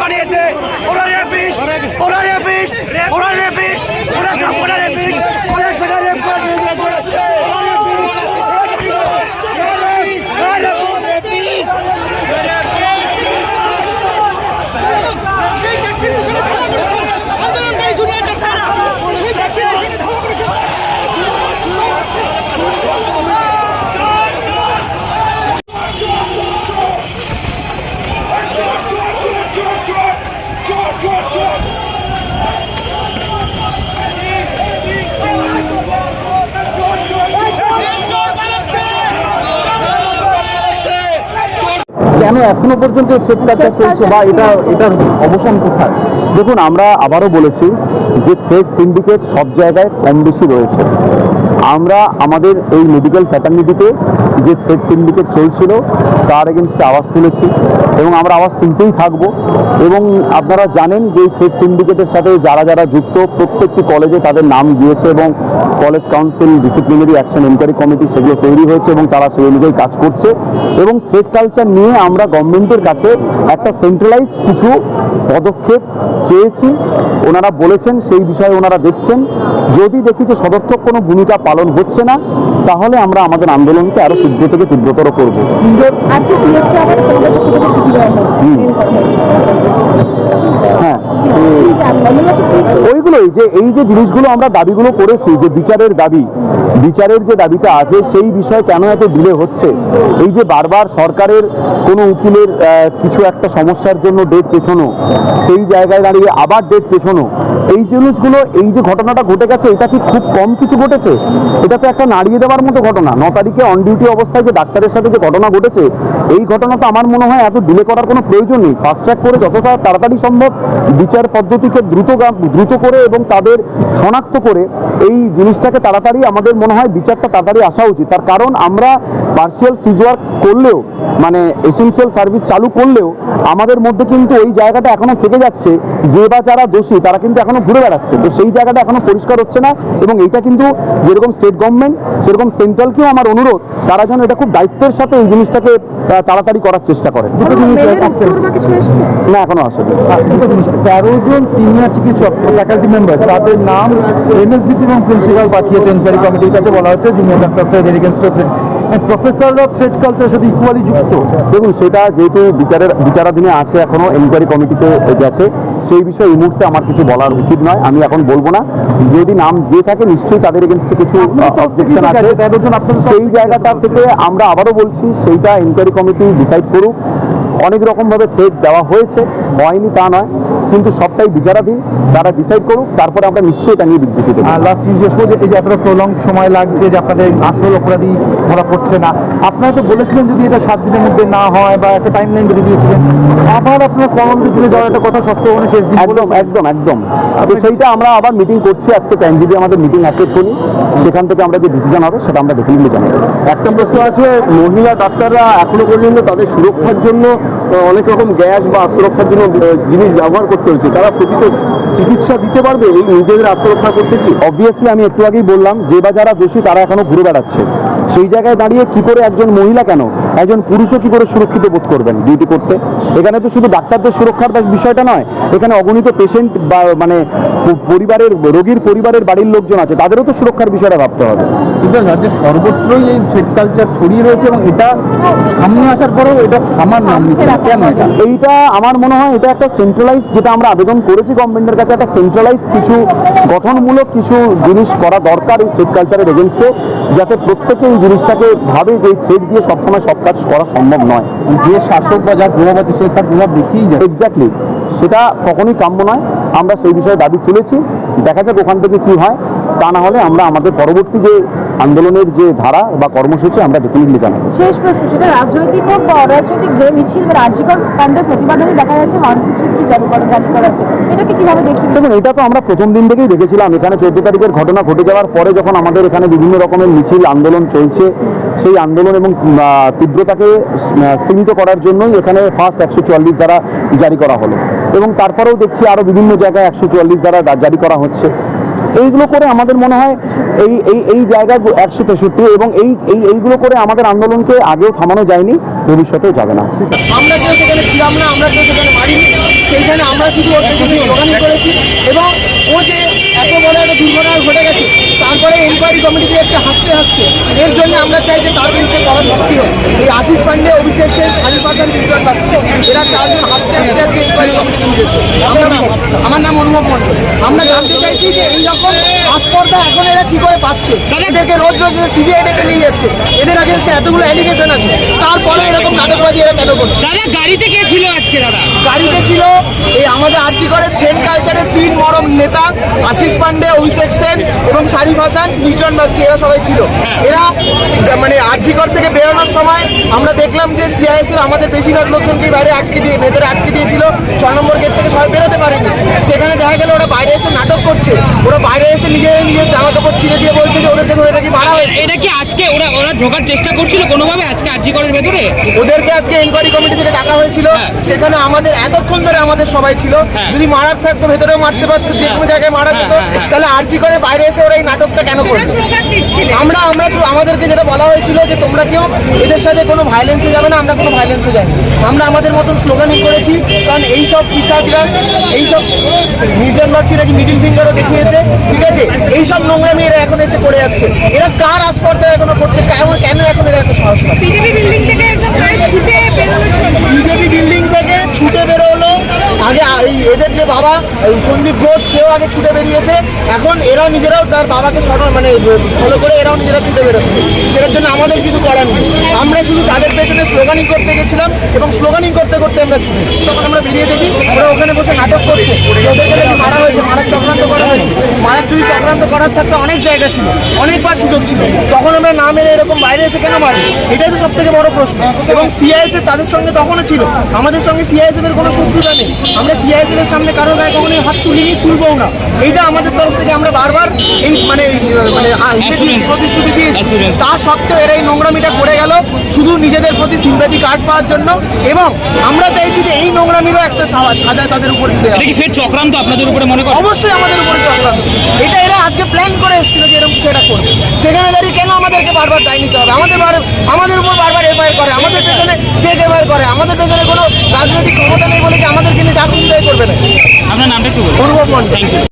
বানিয়েছে। ওরা রেপিস্ট, ওরা রেপিস্ট, ওরা রেপিস্ট, ওরা সব ওরা রেপিস্ট, ওরা সেটা রেপ করে দিয়েছে। কেন এখনো পর্যন্ত থ্রেডটা চলছে বা এটার অবসান কোথায়? দেখুন, আমরা আবারও বলেছি যে থ্রেড সিন্ডিকেট সব জায়গায় কম বেশি রয়েছে। আমরা আমাদের এই মেডিকেল ফ্যাটার্নিটিতে যে থ্রেড সিন্ডিকেট চলছিল তার এগেনস্টে আওয়াজ তুলেছি এবং আমরা আওয়াজ তুলতেই থাকবো। এবং আপনারা জানেন যে এই থ্রেড সিন্ডিকেটের সাথে যারা যারা যুক্ত প্রত্যেকটি কলেজে তাদের নাম গিয়েছে এবং college council, disciplinary action enquiry committee সেগুলো তৈরি হয়েছে এবং তারা সেই অনুযায়ী কাজ করছে। এবং থ্রেড কালচার নিয়ে আমরা গভর্নমেন্টের কাছে একটা সেন্ট্রালাইজ কিছু পদক্ষেপ চেয়েছি। ওনারা বলেছেন সেই বিষয়ে ওনারা দেখছেন। যদি দেখি যে সদর্থক কোনো ভূমিকা পালন হচ্ছে না তাহলে আমরা আমাদের আন্দোলনকে আরো তীব্র থেকে তীব্রতর করব। হ্যাঁ, ওইগুলোই যে এই যে জিনিসগুলো আমরা দাবিগুলো করেছি, যে বিচারের দাবি, বিচারের যে দাবিটা আছে সেই বিষয়ে কেন এত ডিলে হচ্ছে, এই যে বারবার সরকারের কোনো উকিলের কিছু একটা সমস্যার জন্য ডেট পেছনো, সেই জায়গায় দাঁড়িয়ে আবার ডেট পেছনো, এই জিনিসগুলো, এই যে ঘটনাটা ঘটে গেছে এটা কি খুব কম কিছু ঘটেছে? এটা তো একটা নাড়িয়ে দেওয়ার মতো ঘটনা। 9 তারিখে অন ডিউটি অবস্থায় যে ডাক্তারের সাথে যে ঘটনা ঘটেছে, এই ঘটনা তো আমার মনে হয় এত ডিলে করার কোনো প্রয়োজন নেই। ফাস্ট ট্র্যাক করে যতটা তাড়াতাড়ি সম্ভব বিচার পদ্ধতিকে দ্রুত করে এবং তাদের শনাক্ত করে এই জিনিসটাকে তাড়াতাড়ি, আমাদের মনে হয় বিচারটা তাড়াতাড়ি আসা উচিত। তার কারণ আমরা পার্সিয়াল সিজ ওয়ার্ক করলেও, মানে এসেনশিয়াল সার্ভিস চালু করলেও আমাদের মধ্যে কিন্তু ওই জায়গাটা এখনো থেকে যাচ্ছে যে বা যারা দোষী তারা কিন্তু এখনো ঘুরে বেড়াচ্ছে। তো সেই জায়গাটা এখনো পরিষ্কার হচ্ছে না এবং এইটা কিন্তু যেরকম স্টেট গভর্নমেন্ট সেরকম সেন্ট্রালকেও আমার অনুরোধ, তারা যেন এটা খুব দায়িত্বের সাথে এই জিনিসটাকে তাড়াতাড়ি করার চেষ্টা করে। না, এখনো আসেনি। 13 জন সিনিয়র চিকিৎসক ফ্যাকাল্টি মেম্বার তাদের নাম এমএসডিপি এবং প্রিন্সিপাল পাঠিয়েছে এনকোয়ারি কমিটির কাছে। বলা হচ্ছে জুনিয়র ডাক্তার স্যার এগেইনস্ট প্রফেসররা থ্রেড কালচারের সাথে ইকুয়ালি যুক্ত। দেখুন, সেটা যেহেতু বিচারাধীনে আছে, এখনো এনকোয়ারি কমিটিতে গেছে, সেই বিষয়ে এই মুহূর্তে আমার কিছু বলার উচিত নয়। আমি এখন বলবো না। যদি নাম দিয়ে থাকে নিশ্চয়ই তাদের এগেনস্টে কিছু অবজেকশন আছে। সেই জায়গাটা থেকে আমরা আবারও বলছি সেইটা এনকোয়ারি কমিটি ডিসাইড করুক। অনেক রকমভাবে থ্রেড দেওয়া হয়েছে, হয়নি তা নয়, কিন্তু সবটাই বিচারাধীন। তারা ডিসাইড করুক, তারপরে আমরা নিশ্চয়ই এটা নিয়ে বিবৃতি দেবো। লাস্ট জিজ্ঞেস করবো, এই যে এতটা প্রলং সময় লাগছে যে আপনাদের আসল অপরাধী ধরা পড়ছে না, আপনারা তো বলেছিলেন যদি এটা 7 দিনের মধ্যে না হয় বা একটা টাইম লাইন বেঁধে দিয়েছিলেন, আবার আপনার কর্মসূচি তুলে যাওয়ার একটা কথা সপ্তাহে শেষ দিন। একদম। তো সেইটা আমরা আবার মিটিং করছি আজকে। ট্যানজিবি আমাদের মিটিং অ্যাটেন্ড করি, সেখান থেকে আমরা যে ডিসিশন হবে সেটা আমরা ডেফিনেটলি জানাবো। একটা প্রশ্ন আছে, মহিলা ডাক্তাররা এখনো পর্যন্ত তাদের সুরক্ষার জন্য অনেক রকম গ্যাস বা আত্মরক্ষার জন্য জিনিস ব্যবহার করতে হচ্ছে, তারা প্রকৃত চিকিৎসা দিতে পারবে এই নিজেদের আত্মরক্ষা করতে? কি অবভিয়াসলি আমি একটু আগেই বললাম যে বা যারা দোষী তারা এখনো ঘুরে বেড়াচ্ছে। সেই জায়গায় দাঁড়িয়ে কি করে একজন মহিলা কেন একজন পুরুষও কি করে সুরক্ষিত বোধ করবেন ডিউটি করতে? এখানে তো শুধু ডাক্তারদের সুরক্ষার বিষয়টা নয়, এখানে অগণিত পেশেন্ট বা মানে পরিবারের রোগীর পরিবারের বাড়ির লোকজন আছে, তাদেরও তো সুরক্ষার বিষয়টা ভাবতে হবে। কিন্তু রাজ্যের সর্বত্রই এই থ্রেড কালচার ছড়িয়ে রয়েছে এবং এটা সামনে আসার পরেও এটা আমার নাম কেন? এইটা আমার মনে হয় এটা একটা সেন্ট্রালাইজড, যেটা আমরা আবেদন করেছি গভর্নমেন্টের কাছে, একটা সেন্ট্রালাইজড কিছু গঠনমূলক কিছু জিনিস করা দরকার এই থ্রেড কালচারের এগেনস্টে, যাতে প্রত্যেকে এই জিনিসটাকে ভাবে যে এই থ্রেড দিয়ে সবসময় সব কাজ করা সম্ভব নয়। যে শাসক বা যার প্রভাব আছে সে তার প্রভাব দেখেই যায়। এক্স্যাক্টলি, সেটা কখনোই কাম্য নয়। আমরা সেই বিষয়ে দাবি তুলেছি, দেখা যাক ওখান থেকে কি হয়। তা না হলে আমরা আমাদের পরবর্তী যে আন্দোলনের যে ধারা বা কর্মসূচি আমরা ডেফিনেটলি জানাবো। শেষ প্রশ্ন, সেটা রাজনৈতিক হোক বা অরাজনৈতিক, যে মিছিল বা রাজ্যকর কাণ্ডের প্রতিবাদনে দেখা যাচ্ছে মানসিক শিল্পী জারি করা হচ্ছে, এটাকে কিভাবে দেখছেন? দেখুন, এটা তো আমরা প্রথম দিন থেকেই দেখেছিলাম। এখানে 14 তারিখের ঘটনা ঘটে যাওয়ার পরে যখন আমাদের এখানে বিভিন্ন রকমের মিছিল আন্দোলন চলছে, সেই আন্দোলন এবং তীব্রতাকে স্থিমিত করার জন্যই এখানে ফার্স্ট 144 ধারা জারি করা হলো এবং তারপরেও দেখছি আরও বিভিন্ন জায়গায় 144 ধারা জারি করা হচ্ছে। এইগুলো করে আমাদের মনে হয় এই জায়গায় 163 এবং এইগুলো করে আমাদের আন্দোলনকে আগেও থামানো যায়নি, ভবিষ্যতেও যাবে না। আমরা কেউ সেখানে ছিলাম না, আমরা কেউ সেখানে মারিনি, সেইখানে শুধু ওর পেছনে স্লোগানিং করেছি এবং ও যে এত বড় একটা দুর্ঘটনা ঘটে গেছে তারপরে এনকোয়ারি কমিটি যাচ্ছে হাসতে হাসতে, এর জন্য আমরা চাই যে তার বিরুদ্ধে কড়া শাস্তি হোক। এই আশিস পান্ডে, অভিষেক সেন, শারিফ হাসান, বিজন বাগচি এরা চারজন হাসতে হাসতে আজকে এনকোয়ারি কমিটি নিয়েছে। আমার নাম অনুভব মণ্ডল। আমরা জানতে চাইছি যে এইরকম আস্পর্ধা এখন এরা কি করে পাচ্ছে, এদেরকে রোজ রোজ সিবিআই ডেকে নিয়ে যাচ্ছে, এদের আগে এতগুলো অ্যালিগেশন আছে, তারপরে এরকম নাটকবাজি এরা কেন করছে? দাদা গাড়িতে কে ছিল আজকে দাদা? গাড়িতে ছিল এই আমাদের আরজিকরের থ্রেন কালচারের 3 মরম নেতা, আশিস পান্ডে, অভিষেক সেন এবং শারিফ হাসান, বিজন বাগচি এরা সবাই ছিল। এরা মানে আরজিকর থেকে বেরোনোর সময় আমরা দেখলাম যে সিআইএসএফ আমাদের বেশিরভাগ লোকজনকে বাইরে ভেতরে আটকে দিয়েছিল, 6 নম্বর গেট থেকে সবাই বেরোতে পারেনি। সেখানে দেখা গেল ওরা বাইরে এসে নাটক করছে, ওরা বাইরে এসে নিজের জামা কাপড় ছিঁড়ে দিয়ে বলছে যে ওদেরকে ধরে নাকি মারা হয়েছে। এটা কি আজকে ওরা ঢোকার চেষ্টা করছিল কোনোভাবে আজকে আরজিকরের ভেতরে? ওদেরকে আজকে এনকোয়ারি কমিটি থেকে ডাকা হয়েছিল, সেখানে আমাদের এতক্ষণ ধরে আমাদের সবাই ছিল। যদি মারার থাকতো ভেতরেও মারতে পারতো, যে কোনো জায়গায় মারা যেত, তাহলে আরজি করে বাইরে এসে ওরা এই নাটকটা কেন করছে? আমরা আমাদেরকে যেটা বলা হয়েছিল যে তোমরা কেউ এদের সাথে কোনো ভায়োলেন্সে যাবে না, আমরা কোনো ভায়োলেন্সে যাই। আমরা আমাদের মতন স্লোগানিং করেছি, কারণ এইসব পিশাচরা, এইসব নির্জন বাগচি নাকি মিডিল ফিঙ্গারও দেখিয়েছে, ঠিক আছে? এইসব নোংরামি এরা এখন এসে করে যাচ্ছে। এরা কার আস্পর্ধা এখনো করছে, কেন এখন এরা এত সাহস পাচ্ছে? বিজেপি বিল্ডিং থেকে একদম প্রায় ছুটে বেরোনো চলছে। বিজেপি বিল্ডিং থেকে ছুটে বেরোলো আগে এদের যে বাবা এই সন্দীপ ঘোষ, সেও আগে ছুটে বেরিয়েছে। এখন এরাও নিজেরাও তার বাবাকে মানে ফলো করে এরাও নিজেরা ছুটে বেরোচ্ছে। সেটার জন্য আমাদের কিছু করার নেই। আমরা শুধু তাদের পেছনে স্লোগানিং করতে গেছিলাম এবং স্লোগানিং করতে করতে আমরা ছুটেছি। তখন আমরা বেরিয়ে দেখি ওরা ওখানে বসে নাটক করছে, ওদেরকে নাকি মারা হয়েছে, মারার চক্রান্ত করা হয়েছে। মারার যদি চক্রান্ত করার থাকতে অনেক জায়গা ছিল, অনেকবার সুযোগ ছিল, তখন আমরা না মেরে এরকম বাইরে এসে কেন মারি? এটাই তো সব থেকে বড় প্রশ্ন। এবং সিআইএসএফ তাদের সঙ্গে তখনও ছিল, আমাদের সঙ্গে সিআইএসএফ এর কোনো শত্রুতা নেই। আমরা সিআইএসএফ এর সামনে কারো গায়ে কখনোই হাত তুলিনি, তুলবও না। এইটা আমাদের তরফ থেকে আমরা বারবার এই প্রতিশ্রুতি দিয়েছি। তা সত্ত্বেও এরা এই নোংরামিটা করে গেল শুধু নিজেদের প্রতি সিম্প্যাথি কার্ড পাওয়ার জন্য। এবং আমরা চাইছি যে এই নোংরামিরও একটা সাজা তাদের উপর দিতে হবে। এটা কি ফের চক্রান্ত আপনাদের উপরে মনে করেন? অবশ্যই আমাদের উপরে চক্রান্ত। এটা এরা আজকে প্ল্যান করে এসেছিল যে এরকম কিছু এটা করবে। সেখানে দাঁড়িয়ে কেন আমাদেরকে বারবার দায় নিতে হবে? আমাদের উপর বারবার এফআইআর করে, আমাদের পেছনে ফেক এফআইআর করে, আমাদের পেছনে কোনো রাজনৈতিক ক্ষমতা নেই বলে কি আমাদেরকে নিয়ে চাকরি করবে না? আপনার নামটা একটু বলুন। অনুভব মণ্ডল। Thank you.